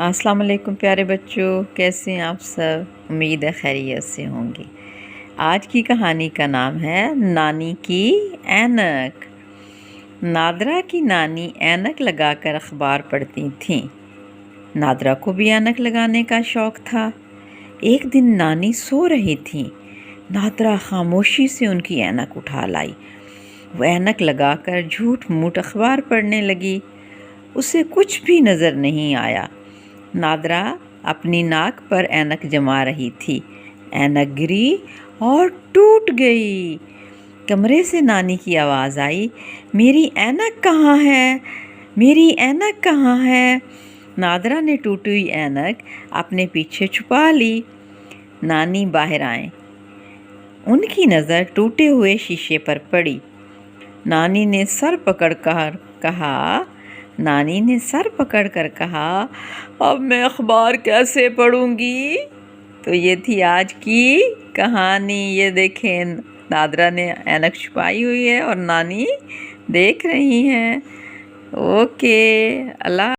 السلام علیکم پیارے بچوں، کیسے ہیں آپ سب؟ امید ہے خیریت سے ہوں گے۔ آج کی کہانی کا نام ہے نانی کی اینک۔ نادرا کی نانی اینک لگا کر اخبار پڑھتی تھیں۔ نادرا کو بھی اینک لگانے کا شوق تھا۔ ایک دن نانی سو رہی تھیں۔ نادرا خاموشی سے ان کی اینک اٹھا لائی۔ وہ اینک لگا کر جھوٹ موٹ اخبار پڑھنے لگی۔ اسے کچھ بھی نظر نہیں آیا۔ نادرا اپنی ناک پر اینک جما رہی تھی۔ اینک گری اور ٹوٹ گئی۔ کمرے سے نانی کی آواز آئی، میری اینک کہاں ہے؟ میری اینک کہاں ہے؟ نادرا نے ٹوٹی ہوئی اینک اپنے پیچھے چھپا لی۔ نانی باہر آئیں۔ ان کی نظر ٹوٹے ہوئے شیشے پر پڑی۔ نانی نے سر پکڑ کر کہا، اب میں اخبار کیسے پڑھوں گی؟ تو یہ تھی آج کی کہانی۔ یہ دیکھیں، نادرا نے اینک چھپائی ہوئی ہے اور نانی دیکھ رہی ہیں۔ اوکے، اللہ